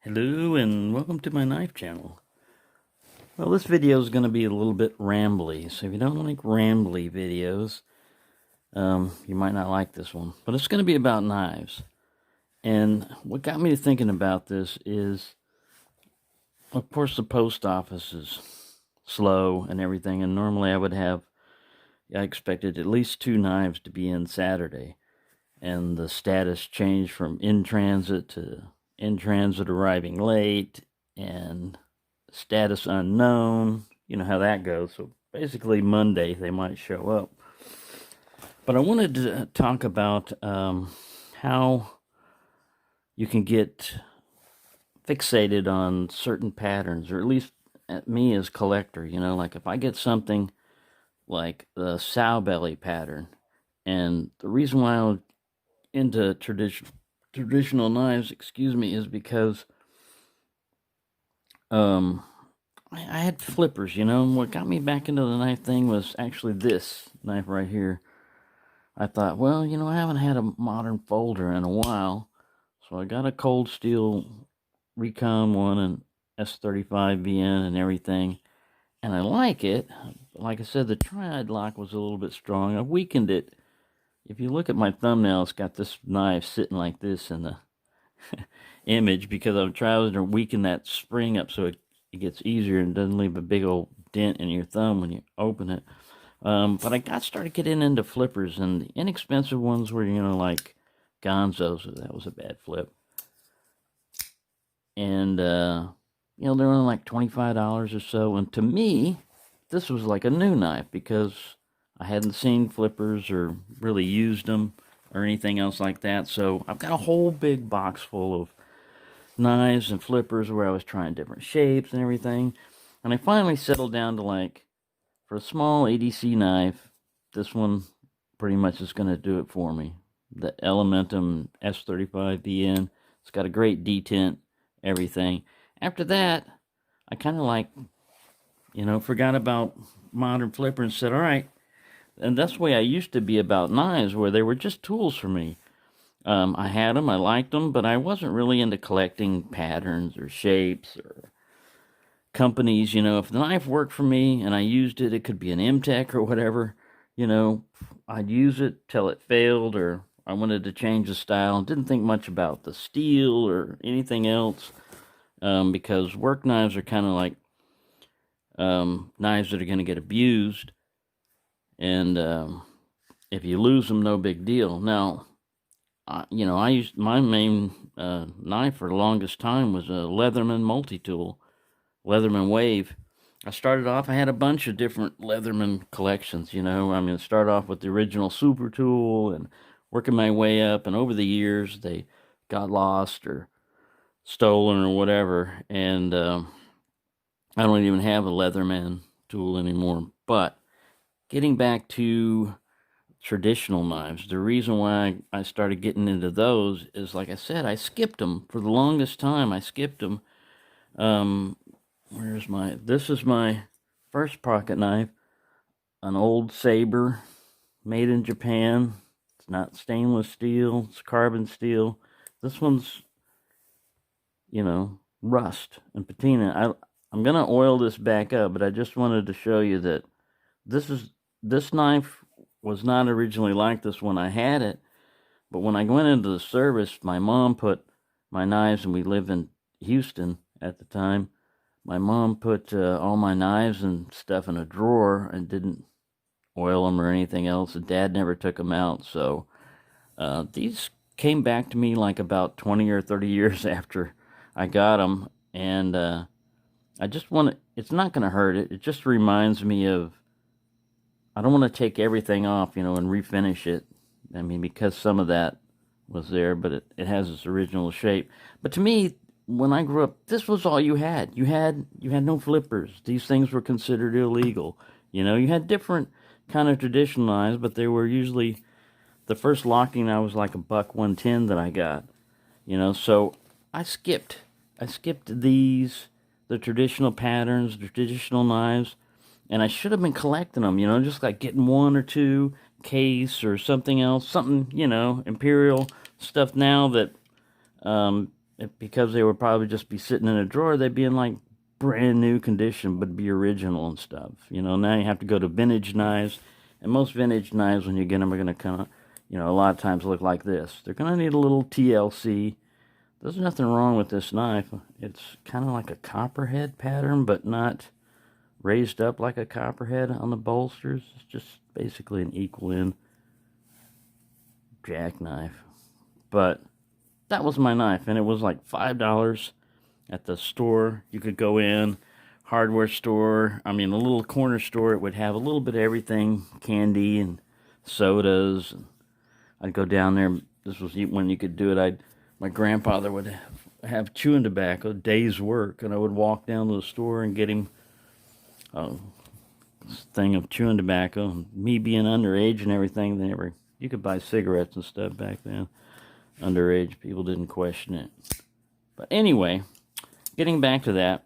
Hello and welcome to my knife channel. Well, this video is going to be a little bit rambly, so if you don't like rambly videos, you might not like this one. But it's going to be about knives. And what got me to thinking about this is, of course, the post office is slow and everything, and normally I expected at least 2 knives to be in Saturday. And the status changed from in transit to in transit arriving late and status unknown. You know how that goes. So basically Monday they might show up. But I wanted to talk about how you can get fixated on certain patterns, or at least at me as collector. You know, like if I get something like the sow belly pattern, and the reason why I'm into traditional knives, is because I had flippers, and what got me back into the knife thing was actually this knife right here. I thought, well, I haven't had a modern folder in a while, so I got a Cold Steel Recon one and S35 VN and everything, and I like it. Like I said, the triad lock was a little bit strong. I weakened it. If you look at my thumbnail, it's got this knife sitting like this in the image because I'm trying to weaken that spring up so it gets easier and doesn't leave a big old dent in your thumb when you open it. But I started getting into flippers, and the inexpensive ones were, like Gonzo's. That was a bad flip. And, they're only like $25 or so. And to me, this was like a new knife because I hadn't seen flippers or really used them or anything else like that. So I've got a whole big box full of knives and flippers where I was trying different shapes and everything. And I finally settled down to, like, for a small ADC knife, this one pretty much is going to do it for me. The Elementum S35 VN. It's got a great detent, everything. After that, I kind of forgot about modern flipper and said, all right. And that's the way I used to be about knives, where they were just tools for me. I had them, I liked them, but I wasn't really into collecting patterns or shapes or companies. If the knife worked for me and I used it, it could be an M-Tech or whatever, I'd use it till it failed or I wanted to change the style. Didn't think much about the steel or anything else, because work knives are kind of like knives that are going to get abused. And if you lose them, no big deal. Now, I used my main knife for the longest time was a Leatherman multi-tool, Leatherman Wave. I started off, I had a bunch of different Leatherman collections, start off with the original Super Tool and working my way up. And over the years, they got lost or stolen or whatever. And I don't even have a Leatherman tool anymore. But getting back to traditional knives, the reason why I started getting into those is, like I said, I skipped them for the longest time. I skipped them. This is my first pocket knife, an old Saber, made in Japan. It's not stainless steel, it's carbon steel. This one's, rust and patina. I'm going to oil this back up, but I just wanted to show you that this knife was not originally like this when I had it, but when I went into the service, my mom put my knives, and we lived in Houston at the time. My mom put all my knives and stuff in a drawer and didn't oil them or anything else, and Dad never took them out. So these came back to me like about 20 or 30 years after I got them, and I just want to, it's not going to hurt it. It just reminds me of, I don't want to take everything off, and refinish it. I mean, because some of that was there, but it has its original shape. But to me, when I grew up, this was all you had. You had no flippers. These things were considered illegal. You had different kind of traditional knives, but they were usually, the first locking knife was like a $110 that I got. So I skipped the traditional patterns, the traditional knives. And I should have been collecting them, just like getting one or two case or something else, imperial stuff now that because they would probably just be sitting in a drawer, they'd be in like brand new condition, but be original and stuff. You know, now you have to go to vintage knives, and most vintage knives, when you get them, are going to kind of, you know, a lot of times look like this. They're going to need a little TLC. There's nothing wrong with this knife. It's kind of like a copperhead pattern, but not raised up like a copperhead on the bolsters. It's just basically an equal in jackknife. But that was my knife, and it was like $5 at the store. You could go in, hardware store, a little corner store. It would have a little bit of everything, candy and sodas. I'd go down there. This was when you could do it. My grandfather would have chewing tobacco, day's work, and I would walk down to the store and get him a thing of chewing tobacco. And me being underage and everything, you could buy cigarettes and stuff back then. Underage people didn't question it. But anyway, getting back to that,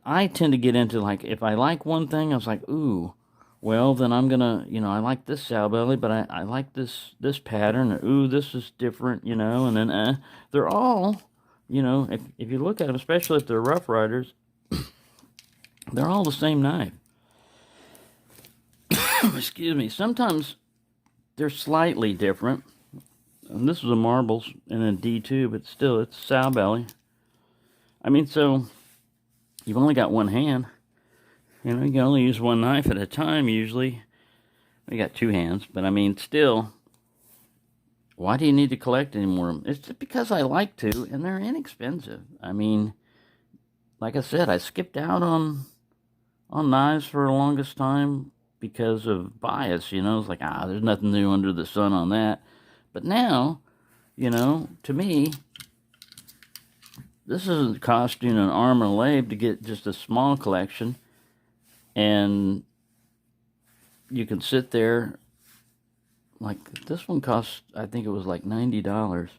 I tend to get into, like, if I like one thing, I was like, ooh, well, then I'm gonna, I like this sow belly, but I like this pattern, or ooh, this is different, and then they're all, if you look at them, especially if they're Rough Riders, they're all the same knife. Excuse me. Sometimes they're slightly different. And this was a marbles and a D2, but still, it's sow belly. So you've only got one hand. You can only use one knife at a time, usually. We got two hands, but still, why do you need to collect anymore? It's just because I like to, and they're inexpensive. Like I said, I skipped out on knives for the longest time because of bias, It's like, there's nothing new under the sun on that. But now, to me, this isn't costing an arm and a leg to get just a small collection. And you can sit there, like, this one cost, I think it was like $90.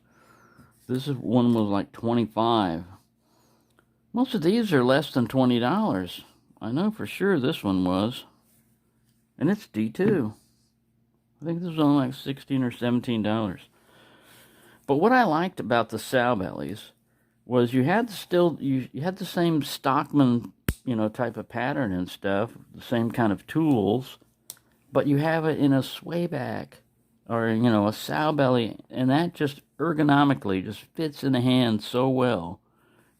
This one was like $25. Most of these are less than $20. I know for sure this one was. And it's D2. I think this was only like $16 or $17. But what I liked about the sow bellies was you had the same Stockman, type of pattern and stuff, the same kind of tools, but you have it in a swayback or, a sow belly, and that just ergonomically just fits in the hand so well.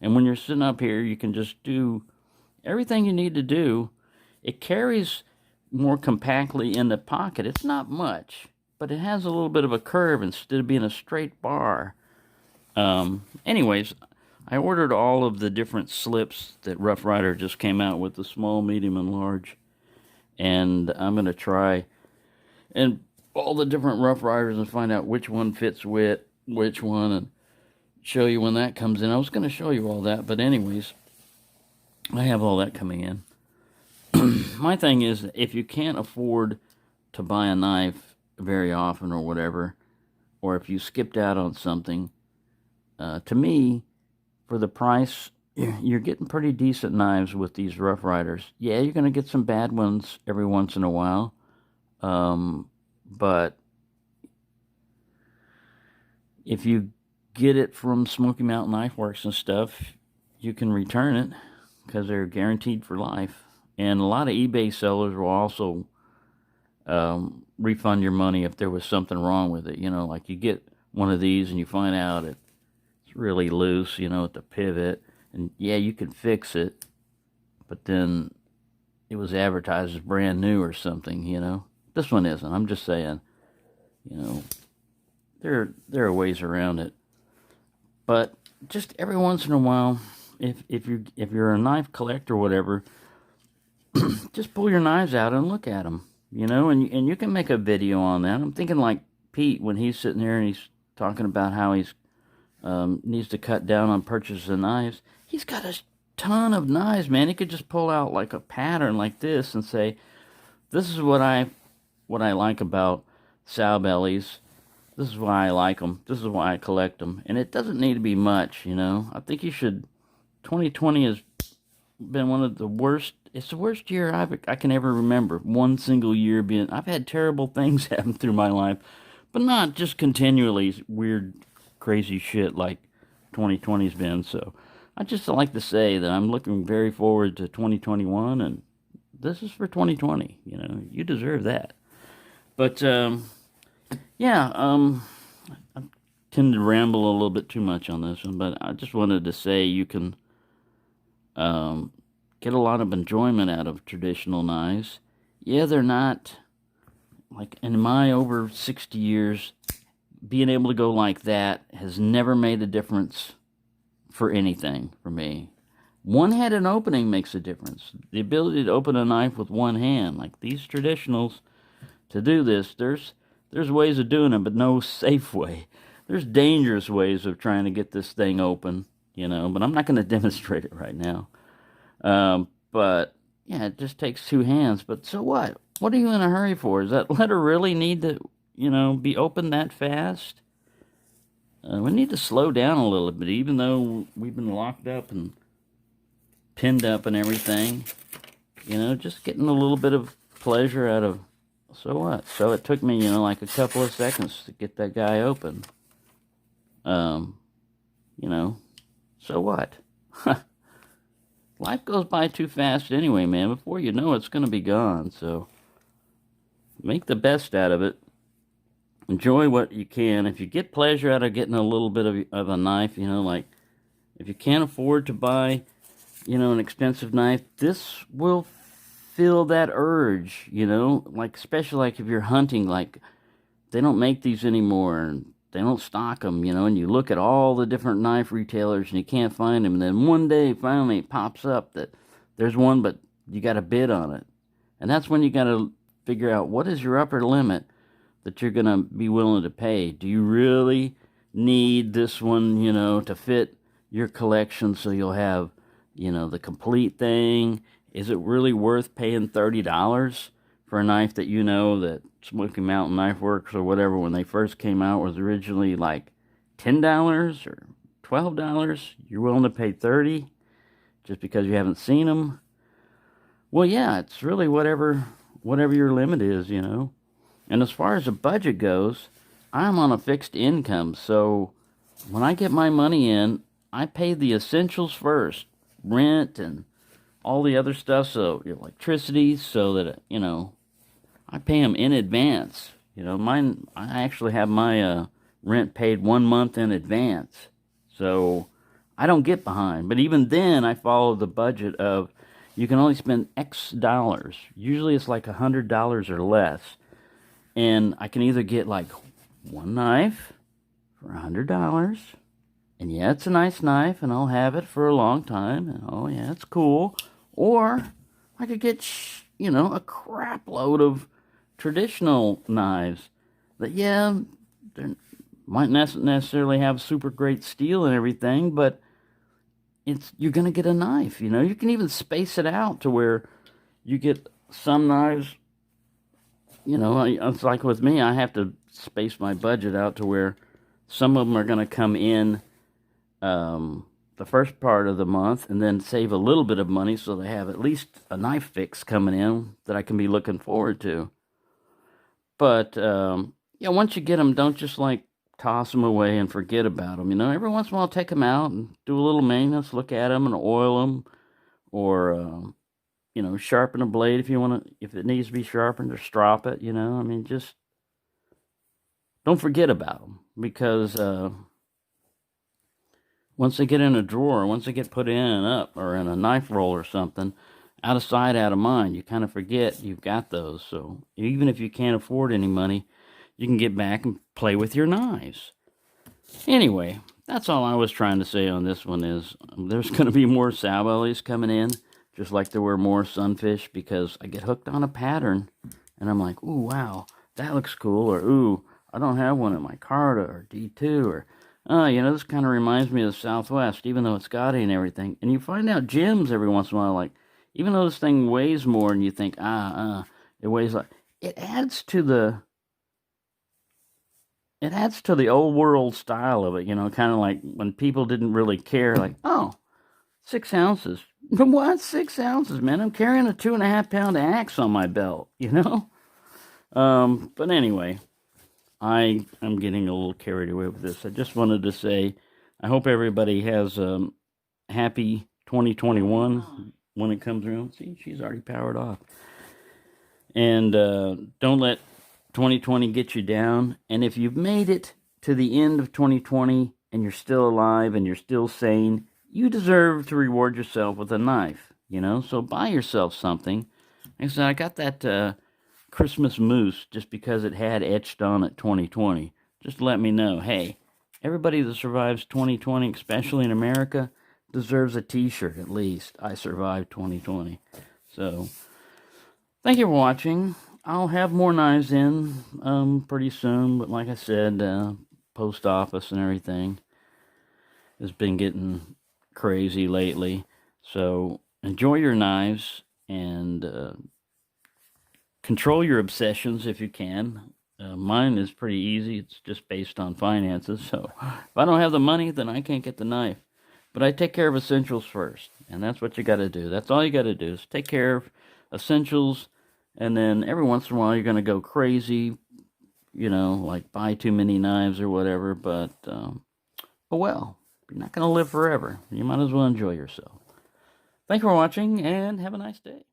And when you're sitting up here, you can just do everything you need to do. It carries more compactly in the pocket. It's not much, but it has a little bit of a curve instead of being a straight bar. Anyways, I ordered all of the different slips that Rough Rider just came out with, the small, medium, and large. And I'm going to try and all the different Rough Riders and find out which one fits with which one and show you when that comes in. I was going to show you all that, but anyways, I have all that coming in. My thing is, if you can't afford to buy a knife very often or whatever, or if you skipped out on something, to me, for the price, you're getting pretty decent knives with these Rough Riders. Yeah, you're going to get some bad ones every once in a while, but if you get it from Smoky Mountain Knife Works and stuff, you can return it because they're guaranteed for life. And a lot of eBay sellers will also refund your money if there was something wrong with it. Like you get one of these and you find out it's really loose, at the pivot. And yeah, you can fix it, but then it was advertised as brand new or something, This one isn't. I'm just saying, there are ways around it. But just every once in a while, if you're a knife collector or whatever, just pull your knives out and look at them, and you can make a video on that. I'm thinking like Pete, when he's sitting there and he's talking about how he's needs to cut down on purchases of knives. He's got a ton of knives, man. He could just pull out like a pattern like this and say, this is what I like about sow bellies. This is why I like them. This is why I collect them. And it doesn't need to be much, I think you should. 2020 has been one of the worst. It's the worst year I can ever remember. One single year I've had terrible things happen through my life, but not just continually weird, crazy shit like 2020's been. So I just like to say that I'm looking very forward to 2021, and this is for 2020. You deserve that. But yeah, I tend to ramble a little bit too much on this one, but I just wanted to say you can get a lot of enjoyment out of traditional knives. Yeah, they're not, like, in my over 60 years, being able to go like that has never made a difference for anything for me. One-handed opening makes a difference. The ability to open a knife with one hand, like these traditionals, to do this, there's ways of doing it, but no safe way. There's dangerous ways of trying to get this thing open, but I'm not going to demonstrate it right now. But yeah, it just takes two hands. But so what? What are you in a hurry for? Does that letter really need to, be opened that fast? We need to slow down a little bit, even though we've been locked up and pinned up and everything. Just getting a little bit of pleasure out of, so what? So it took me, like a couple of seconds to get that guy open. So what? Life goes by too fast anyway, man. Before you know it, it's going to be gone. So make the best out of it. Enjoy what you can. If you get pleasure out of getting a little bit of a knife, like if you can't afford to buy, an expensive knife, this will fill that urge, like especially like if you're hunting, like they don't make these anymore and they don't stock them, and you look at all the different knife retailers and you can't find them. And then one day finally it pops up that there's one, but you got to bid on it. And that's when you got to figure out what is your upper limit that you're going to be willing to pay. Do you really need this one, to fit your collection so you'll have, the complete thing? Is it really worth paying $30 for a knife that that Smoky Mountain Knife Works or whatever, when they first came out, was originally like $10 or $12? You're willing to pay $30 just because you haven't seen them? Well, yeah, it's really whatever your limit is, And as far as the budget goes, I'm on a fixed income, so when I get my money in, I pay the essentials first, rent and all the other stuff, so electricity, so that, I pay them in advance. Mine, I actually have my rent paid 1 month in advance, so I don't get behind. But even then, I follow the budget of, you can only spend X dollars. Usually it's like $100 or less. And I can either get like one knife for $100, and yeah, it's a nice knife, and I'll have it for a long time, and oh yeah, it's cool. Or I could get, a crap load of traditional knives that, yeah, they might not necessarily have super great steel and everything, but you're going to get a knife, You can even space it out to where you get some knives, it's like with me, I have to space my budget out to where some of them are going to come in the first part of the month and then save a little bit of money so they have at least a knife fix coming in that I can be looking forward to. But, yeah, once you get them, don't just, toss them away and forget about them. Every once in a while, take them out and do a little maintenance, look at them and oil them, or, sharpen a blade if it needs to be sharpened, or strop it, just don't forget about them, because once they get in a drawer, once they get put in and up, or in a knife roll or something, out of sight, out of mind, you kind of forget you've got those. So even if you can't afford any money, you can get back and play with your knives. Anyway, that's all I was trying to say on this one. Is there's going to be more sow bellies coming in, just like there were more sunfish, because I get hooked on a pattern, and I'm like, ooh, wow, that looks cool, or ooh, I don't have one in my Carta or D2, or this kind of reminds me of the Southwest, even though it's gaudy and everything. And you find out gems every once in a while, like, even though this thing weighs more, and you think, it weighs like, it adds to the old world style of it, kind of like when people didn't really care, like, oh, 6 ounces. What? 6 ounces, man? I'm carrying a 2.5 pound axe on my belt, But anyway, I am getting a little carried away with this. I just wanted to say, I hope everybody has a happy 2021 when it comes around. See, she's already powered off. And don't let 2020 get you down. And if you've made it to the end of 2020 and you're still alive and you're still sane, you deserve to reward yourself with a knife, So buy yourself something. Like I said, I got that Christmas moose just because it had etched on it 2020. Just to let me know, hey, everybody that survives 2020, especially in America, deserves a t-shirt at least. I survived 2020. So, thank you for watching. I'll have more knives in pretty soon, but like I said, post office and everything has been getting crazy lately. So, enjoy your knives and control your obsessions if you can. Mine is pretty easy. It's just based on finances. So if I don't have the money, then I can't get the knife. But I take care of essentials first. And that's what you got to do. That's all you got to do is take care of essentials. And then every once in a while, you're going to go crazy, like buy too many knives or whatever. But, oh well, you're not going to live forever. You might as well enjoy yourself. Thank you for watching and have a nice day.